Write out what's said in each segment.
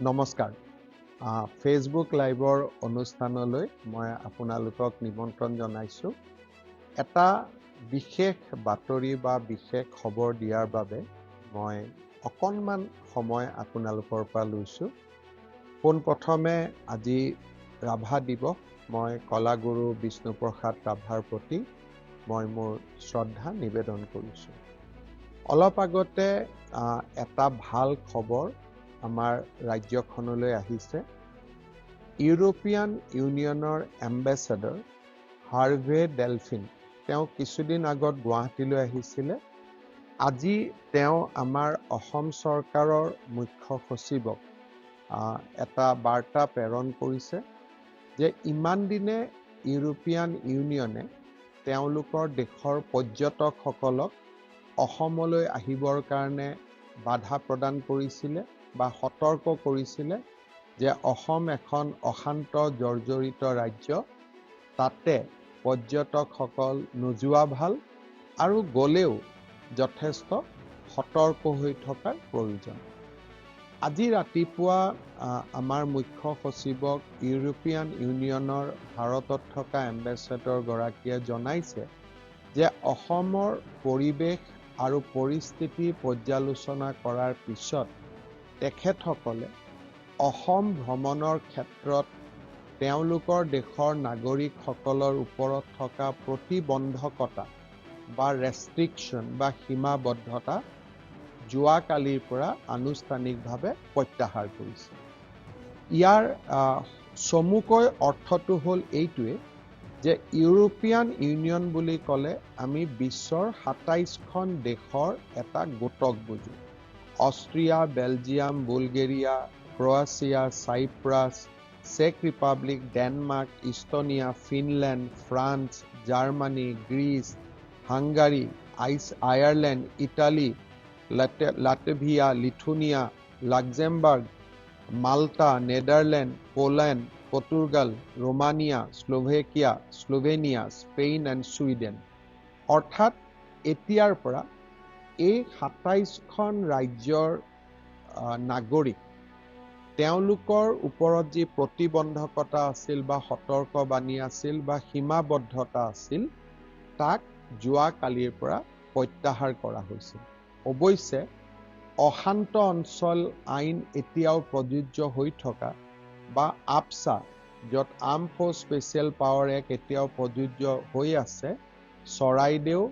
নমস্কাৰ। ফেচবুক লাইভৰ অনুষ্ঠানলৈ মই আপোনালোকক নিমন্ত্ৰণ জনাইছোঁ। এটা বিশেষ বাতৰি বা বিশেষ খবৰ দিয়াৰ বাবে মই অকণমান সময় আপোনালোকৰ পৰা লৈছোঁ। পোনপ্ৰথমে আজি ৰাভা দিৱস, মই কলাগুৰু বিষ্ণুপ্ৰসাদ ৰাভাৰ প্ৰতি মই মোৰ শ্ৰদ্ধা নিবেদন কৰিছোঁ। অলপ আগতে এটা ভাল খবৰ আমাৰ ৰাজ্যখনলৈ আহিছে। ইউৰোপিয়ান ইউনিয়নৰ এম্বেছাডৰ হাৰ্ভে ডেলফিন, তেওঁ কিছুদিন আগত গুৱাহাটীলৈ আহিছিলে। আজি তেওঁ আমাৰ অসম চৰকাৰৰ মুখ্য সচিবক এটা বাৰ্তা প্ৰেৰণ কৰিছে যে ইমান দিনে ইউৰোপিয়ান ইউনিয়নে তেওঁলোকৰ দেশৰ পৰ্যটকসকলক অসমলৈ আহিবৰ কাৰণে বাধা প্ৰদান কৰিছিলে বা সতৰ্ক কৰিছিলে যে অসম এখন অশান্ত জৰ্জৰিত ৰাজ্য, তাতে পৰ্যটকসকল নোযোৱা ভাল আৰু গ'লেও যথেষ্ট সতৰ্ক হৈ থকাৰ প্ৰয়োজন। আজি ৰাতিপুৱা আমাৰ মুখ্য সচিবক ইউৰোপিয়ান ইউনিয়নৰ ভাৰতত থকা এম্বেছাডৰ গৰাকীয়ে জনাইছে যে অসমৰ পৰিৱেশ আৰু পৰিস্থিতি পৰ্যালোচনা কৰাৰ পিছত তেখেতসকলে অসম ভ্ৰমণৰ ক্ষেত্ৰত তেওঁলোকৰ দেশৰ নাগৰিকসকলৰ ওপৰত থকা প্ৰতিবন্ধকতা বা ৰেষ্ট্ৰিকশ্যন বা সীমাবদ্ধতা যোৱাকালিৰ পৰা আনুষ্ঠানিকভাৱে প্ৰত্যাহাৰ কৰিছে। ইয়াৰ চমুকৈ অৰ্থটো হ'ল এইটোৱে যে ইউৰোপিয়ান ইউনিয়ন বুলি ক'লে আমি বিশ্বৰ ২৭খন দেশৰ এটা গোটক বুজো। Austria, Belgium, Bulgaria, Croatia, Cyprus, চেক Republic, Denmark, Estonia, Finland, France, Germany, Greece, Hungary, Ireland, Italy, Latvia, Lithuania, Luxembourg, Malta, Netherlands, Poland, Portugal, Romania, Slovakia, Slovenia, Spain and Sweden. অৰ্থাৎ এতিয়াৰ পৰা এই ২৭খন ৰাজ্যৰ নাগৰিক তেওঁলোকৰ ওপৰত যি প্ৰতিবন্ধকতা আছিল বা সতৰ্কবাণী আছিল বা সীমাবদ্ধতা আছিল, তাক যোৱাকালিৰ পৰা প্ৰত্যাহাৰ কৰা হৈছিল। অৱশ্যে অশান্ত অঞ্চল আইন এতিয়াও প্ৰযোজ্য হৈ থকা বা আপছা, য'ত arm force special power act এতিয়াও প্ৰযোজ্য হৈ আছে, চৰাইদেউ,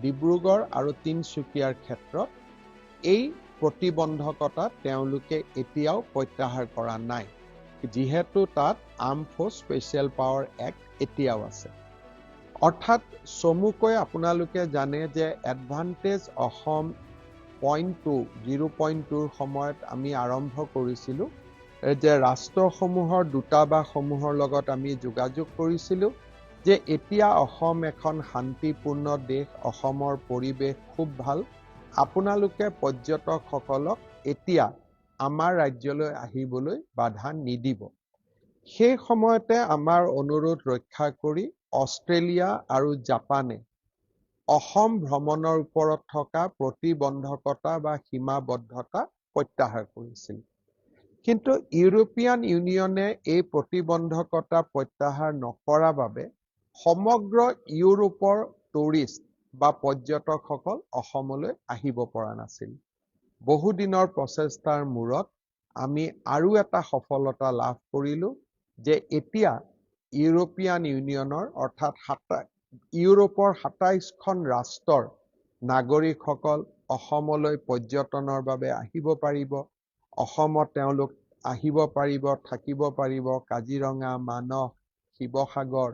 ডিব্ৰুগড় আৰু তিনিচুকীয়াৰ ক্ষেত্ৰত এই প্ৰতিবন্ধকতা তেওঁলোকে এতিয়াও প্ৰত্যাহাৰ কৰা নাই, যিহেতু তাত arm force special power act এতিয়াও আছে। অৰ্থাৎ চমুকৈ আপোনালোকে জানে যে এডভান্টেজ অসম 0.2ৰ সময়ত আমি আৰম্ভ কৰিছিলোঁ যে ৰাষ্ট্ৰসমূহৰ দূতাবাসসমূহৰ লগত আমি যোগাযোগ কৰিছিলোঁ যে এতিয়া অসম এখন শান্তিপূৰ্ণ দেশ, অসমৰ পৰিৱেশ খুব ভাল, আপোনালোকে পৰ্যটকসকলক এতিয়া আমাৰ ৰাজ্যলৈ আহিবলৈ বাধা নিদিব। সেই সময়তে আমাৰ অনুৰোধ ৰক্ষা কৰি অষ্ট্ৰেলিয়া আৰু জাপানে অসম ভ্ৰমণৰ ওপৰত থকা প্ৰতিবন্ধকতা বা সীমাবদ্ধতা প্ৰত্যাহাৰ কৰিছিল। কিন্তু ইউৰোপিয়ান ইউনিয়নে এই প্ৰতিবন্ধকতা প্ৰত্যাহাৰ নকৰাৰ বাবে সমগ্ৰ ইউৰোপৰ টুৰিষ্ট বা পৰ্যটকসকল অসমলৈ আহিব পৰা নাছিল। বহুদিনৰ প্ৰচেষ্টাৰ মূৰত আমি আৰু এটা সফলতা লাভ কৰিলোঁ যে এতিয়া ইউৰোপিয়ান ইউনিয়নৰ অৰ্থাৎ ইউৰোপৰ ২৭খন ৰাষ্ট্ৰৰ নাগৰিকসকল অসমলৈ পৰ্যটনৰ বাবে আহিব পাৰিব। অসমত তেওঁলোক আহিব পাৰিব, থাকিব পাৰিব। কাজিৰঙা, মানস, শিৱসাগৰ,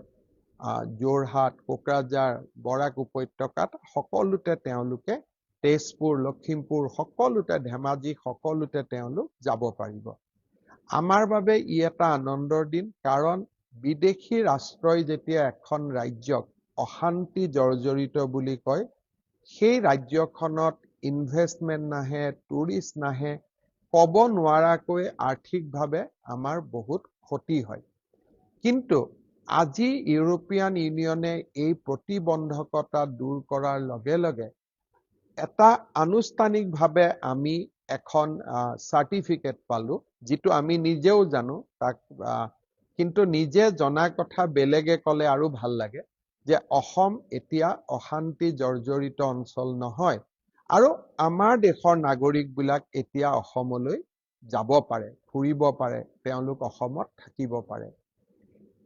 যোৰহাট, কোকৰাঝাৰ, বৰাক উপত্যকাত সকলোতে তেওঁলোকে, তেজপুৰ, লখিমপুৰ, সকলোতে, ধেমাজি, সকলোতে তেওঁলোক যাব পাৰিব। আমাৰ বাবে ই এটা আনন্দৰ দিন, কাৰণ বিদেশী ৰাষ্ট্ৰই যেতিয়া এখন ৰাজ্যক অশান্তি জৰ্জৰিত বুলি কয়, সেই ৰাজ্যখনত ইনভেষ্টমেণ্ট নাহে, টুৰিষ্ট নাহে, ক'ব নোৱাৰাকৈ আৰ্থিকভাৱে আমাৰ বহুত ক্ষতি হয়। কিন্তু আজি ইউৰোপিয়ান ইউনিয়নে এই প্ৰতিবন্ধকতা দূৰ কৰাৰ লগে লগে এটা আনুষ্ঠানিকভাৱে আমি এখন চাৰ্টিফিকেট পালো, যিটো আমি নিজেও জানো, তাক কিন্তু নিজে জনা কথা বেলেগে ক'লে আৰু ভাল লাগে যে অসম এতিয়া অশান্তি জৰ্জৰিত অঞ্চল নহয়, আৰু আমাৰ দেশৰ নাগৰিকবিলাক এতিয়া অসমলৈ যাব পাৰে, ফুৰিব পাৰে, তেওঁলোক অসমত থাকিব পাৰে।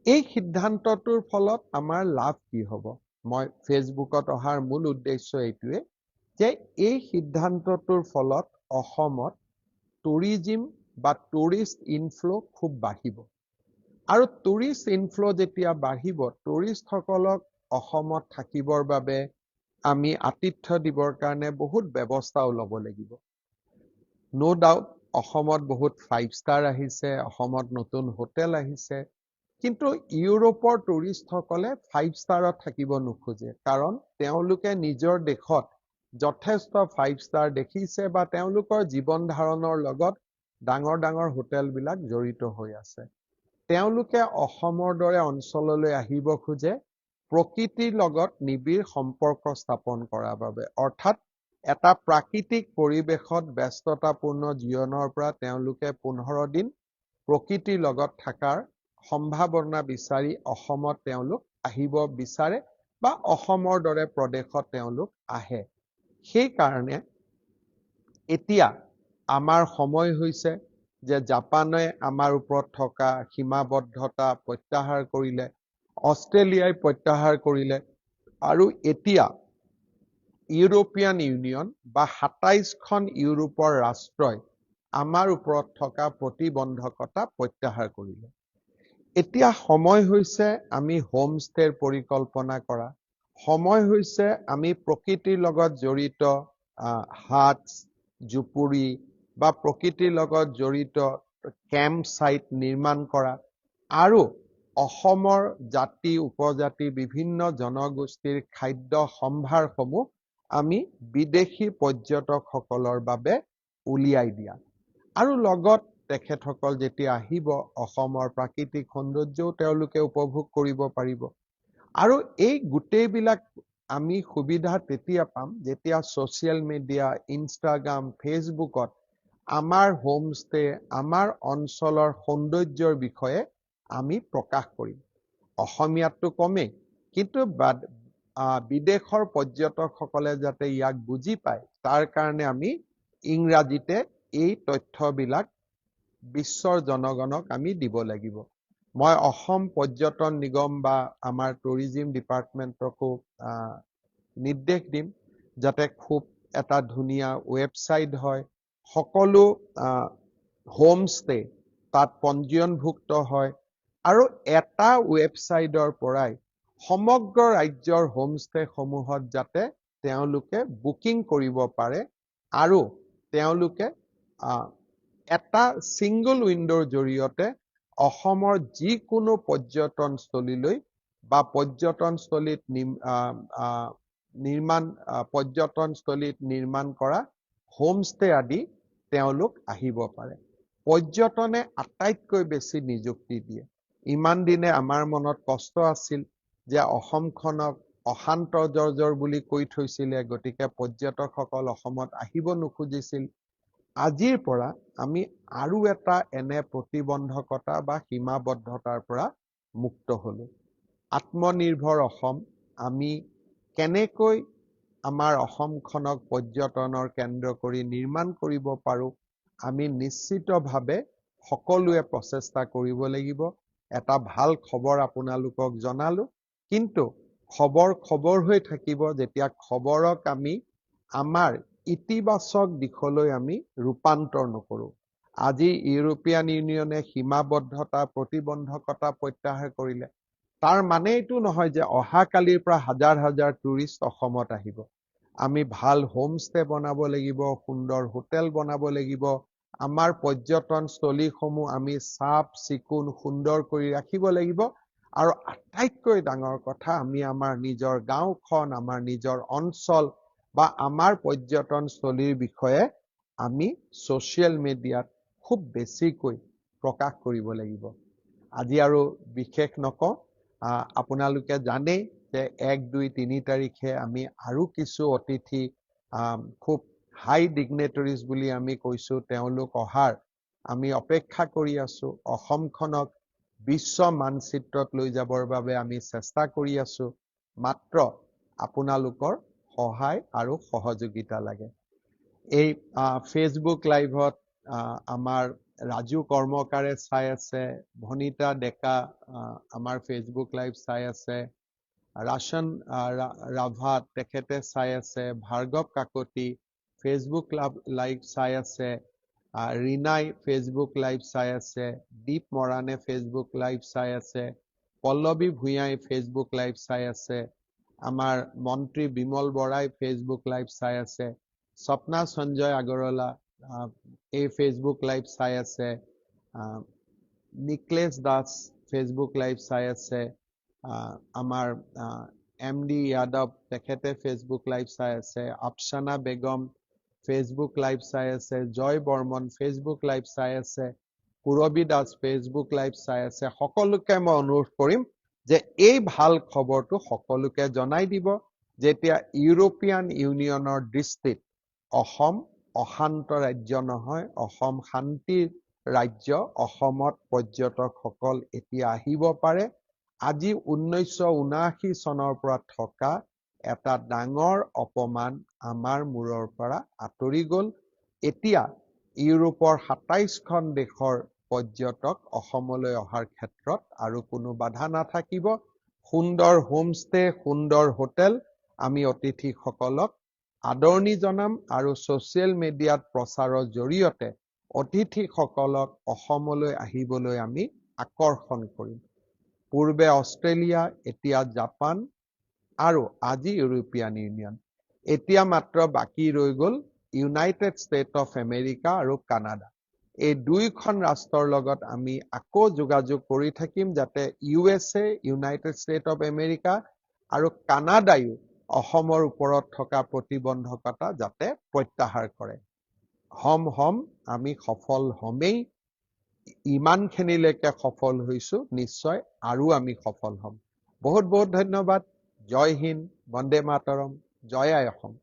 এই সিদ্ধান্তটোৰ ফলত আমাৰ লাভ কি হ'ব? মই ফেচবুকত অহাৰ মূল উদ্দেশ্য এইটোৱে যে এই সিদ্ধান্তটোৰ ফলত অসমত টুৰিজিম বা টুৰিষ্ট ইনফ্লো খুব বাঢ়িব, আৰু টুৰিষ্ট ইনফ্লো যেতিয়া বাঢ়িব, টুৰিষ্টসকলক অসমত থাকিবৰ বাবে আমি আতিথ্য দিবৰ কাৰণে বহুত ব্যৱস্থাও ল'ব লাগিব। নো ডাউট অসমত বহুত 5 ষ্টাৰ আহিছে, অসমত নতুন হোটেল আহিছে, কিন্তু ইউৰোপৰ টুৰিষ্টসকলে 5 ষ্টাৰত থাকিব নোখোজে, কাৰণ তেওঁলোকে নিজৰ দেশত যথেষ্ট 5 ষ্টাৰ দেখিছে বা তেওঁলোকৰ জীৱন ধাৰণৰ লগত ডাঙৰ ডাঙৰ হোটেলবিলাক জড়িত হৈ আছে। তেওঁলোকে অসমৰ দৰে অঞ্চললৈ আহিব খোজে প্ৰকৃতিৰ লগত নিবিড় সম্পৰ্ক স্থাপন কৰাৰ বাবে, অৰ্থাৎ এটা প্ৰাকৃতিক পৰিৱেশত ব্যস্ততাপূৰ্ণ জীৱনৰ পৰা তেওঁলোকে 15 দিন প্ৰকৃতিৰ লগত থকাৰ সম্ভাৱনা বিচাৰি অসমত তেওঁলোক আহিব বিচাৰে বা অসমৰ দৰে প্ৰদেশত তেওঁলোক আহে। সেইকাৰণে এতিয়া আমাৰ সময় হৈছে যে জাপানে আমাৰ ওপৰত থকা সীমাবদ্ধতা প্ৰত্যাহাৰ কৰিলে, অষ্ট্ৰেলিয়াই প্ৰত্যাহাৰ কৰিলে, আৰু এতিয়া ইউৰোপিয়ান ইউনিয়ন বা 27খন ইউৰোপৰ ৰাষ্ট্ৰই আমাৰ ওপৰত থকা প্ৰতিবন্ধকতা প্ৰত্যাহাৰ কৰিলে। এতিয়া সময় হৈছে আমি হোমষ্টেৰ পৰিকল্পনা কৰা, সময় হৈছে আমি প্ৰকৃতিৰ লগত জড়িত হাটছ, জুপুৰি বা প্ৰকৃতিৰ লগত জড়িত কেম্প সাইট নিৰ্মাণ কৰা, আৰু অসমৰ জাতি উপজাতি বিভিন্ন জনগোষ্ঠীৰ খাদ্য সম্ভাৰসমূহ আমি বিদেশী পৰ্যটকসকলৰ বাবে উলিয়াই দিয়া, আৰু লগত তেখেতসকল যেতিয়া আহিব অসমৰ প্ৰাকৃতিক সৌন্দৰ্যও তেওঁলোকে উপভোগ কৰিব পাৰিব। আৰু এই গোটেইবিলাক আমি সুবিধা তেতিয়া পাম যেতিয়া ছ'চিয়েল মিডিয়া, ইনষ্টাগ্ৰাম, ফেচবুকত আমাৰ হোমষ্টে, আমাৰ অঞ্চলৰ সৌন্দৰ্যৰ বিষয়ে আমি প্ৰকাশ কৰিম। অসমীয়াতটো কমেই, কিন্তু বিদেশৰ পৰ্যটকসকলে যাতে ইয়াক বুজি পায় তাৰ কাৰণে আমি ইংৰাজীতে এই তথ্যবিলাক বিশ্বৰ জনগণক আমি দিব লাগিব। মই অসম পৰ্যটন নিগম বা আমাৰ টুৰিজিম ডিপাৰ্টমেণ্টকো নিৰ্দেশ দিম যাতে খুব এটা ধুনীয়া ৱেবছাইট হয়, সকলো হোমষ্টে তাত পঞ্জীয়নভুক্ত হয়, আৰু এটা ৱেবছাইটৰ পৰাই সমগ্ৰ ৰাজ্যৰ হোমষ্টেসমূহত যাতে তেওঁলোকে বুকিং কৰিব পাৰে, আৰু তেওঁলোকে এটা ছিংগল উইণ্ডোৰ জৰিয়তে অসমৰ যিকোনো পৰ্যটনস্থলীলৈ বা পৰ্যটনস্থলীত নিৰ্মাণ কৰা হোমষ্টে আদি তেওঁলোক আহিব পাৰে। পৰ্যটনে আটাইতকৈ বেছি নিযুক্তি দিয়ে। ইমান দিনে আমাৰ মনত কষ্ট আছিল যে অসমখনক অশান্ত জৰ্জৰ বুলি কৈ থৈছিলে, গতিকে পৰ্যটকসকল অসমত আহিব নোখুজিছিল। আজিৰ পৰা আমি আৰু এটা এনে প্ৰতিবন্ধকতা বা সীমাবদ্ধতাৰ পৰা মুক্ত হলো। আত্মনিৰ্ভৰ অসম আমি কেনেকৈ আমাৰ অসমখনক পৰ্যটনৰ কেন্দ্ৰ কৰি নিৰ্মাণ কৰিব পাৰো, আমি নিশ্চিতভাৱে সকলোৱে প্ৰচেষ্টা কৰিব লাগিব। এটা ভাল খবৰ আপোনালোকক জনালো, কিন্তু খবৰ হৈ থাকিব যেতিয়া খবৰক আমি আমাৰ ইতিবাচক দিশলৈ আমি ৰূপান্তৰ নকৰো। আজি ইউৰোপিয়ান ইউনিয়নে সীমাবদ্ধতা প্ৰতিবন্ধকতা প্ৰত্যাহাৰ কৰিলে, তাৰ মানে এইটো নহয় যে অহাকালিৰ পৰা হাজাৰ হাজাৰ টুৰিষ্ট অসমত আহিব। আমি ভাল হোমষ্টে বনাব লাগিব, সুন্দৰ হোটেল বনাব লাগিব, আমাৰ পৰ্যটনস্থলীসমূহ আমি চাফ চিকুণ সুন্দৰ কৰি ৰাখিব লাগিব, আৰু আটাইতকৈ ডাঙৰ কথা আমি আমাৰ নিজৰ গাঁওখন, আমাৰ নিজৰ অঞ্চল বা আমাৰ পৰ্যটনস্থলীৰ বিষয়ে আমি ছ'চিয়েল মিডিয়াত খুব বেছিকৈ প্ৰকাশ কৰিব লাগিব। আজি আৰু বিশেষ নকওঁ, আপোনালোকে জানেই যে 1, 2, 3 তাৰিখে আমি আৰু কিছু অতিথি খুব হাই ডিগনেটৰিজ বুলি আমি কৈছো তেওঁলোক অহাৰ আমি অপেক্ষা কৰি আছো অসমখনক বিশ্ব মানচিত্ৰত লৈ যাবৰ বাবে আমি চেষ্টা কৰি আছো মাত্ৰ আপোনালোকৰ সহায় আৰু সহযোগিতা লাগে এই ফেচবুক লাইভত আমাৰ ৰাজু কৰ্মকাৰে চাই আছে ভনিতা ডেকা আমাৰ ফেচবুক লাইভ চাই আছে ৰাশন ৰাভা তেখেতে চাই আছে ভাৰ্গৱ কাকতি ফেচবুক লাইভ চাই আছে ৰীনাই ফেচবুক লাইভ চাই আছে দীপ মৰাণে ফেচবুক লাইভ চাই আছে পল্লৱী ভূঞাই ফেচবুক লাইভ চাই আছে আমাৰ মন্ত্ৰী বিমল বৰাই ফেচবুক লাইভ চাই আছে স্বপ্না সঞ্জয় আগৰৱালা এই ফেচবুক লাইভ চাই আছে নিকলেশ দাস ফেচবুক লাইভ চাই আছে আমাৰ MD যাদৱ তেখেতে ফেচবুক লাইভ চাই আছে আফছানা বেগম ফেচবুক লাইভ চাই আছে জয় বৰ্মন ফেচবুক লাইভ চাই আছে কুৰবী দাস ফেচবুক লাইভ চাই আছে সকলোকে মই অনুৰোধ কৰিম যে এই ভাল খবৰটো সকলোকে জনাই দিব যেতিয়া ইউৰোপিয়ান ইউনিয়নৰ দৃষ্টিত অসম অশান্ত ৰাজ্য নহয় অসম শান্তিৰ ৰাজ্য অসমত পৰ্যটকসকল এতিয়া আহিব পাৰে আজি 1979 চনৰ পৰা থকা এটা ডাঙৰ অপমান আমাৰ মূৰৰ পৰা আঁতৰি গ'ল এতিয়া ইউৰোপৰ 27খন দেশৰ পৰ্যটক অসমলৈ অহাৰ ক্ষেত্ৰত আৰু কোনো বাধা নাথাকিব সুন্দৰ হোমষ্টে সুন্দৰ হোটেল আমি অতিথিসকলক আদৰণি জনাম আৰু ছ'চিয়েল মিডিয়াত প্ৰচাৰৰ জৰিয়তে অতিথিসকলক অসমলৈ আহিবলৈ আমি আকৰ্ষণ কৰিম পূৰ্বে অষ্ট্ৰেলিয়া এতিয়া জাপান আৰু আজি ইউৰোপিয়ান ইউনিয়ন এতিয়া মাত্ৰ বাকী ৰৈ গ'ল ইউনাইটেড ষ্টেট অফ আমেৰিকা আৰু কানাডা এই দুইখন ৰাষ্ট্ৰৰ লগত আমি আকৌ যোগাযোগ কৰি থাকিম যাতে USA United state of America আৰু কানাডায়ো অসমৰ ওপৰত থকা প্ৰতিবন্ধকতা যাতে প্ৰত্যাহাৰ কৰে হম আমি সফল হমেই ইমানখিনিলৈকে সফল হৈছো নিশ্চয় আৰু আমি সফল হম বহুত বহুত ধন্যবাদ জয় হিন্দ বন্দে মাতৰম জয় আই অসম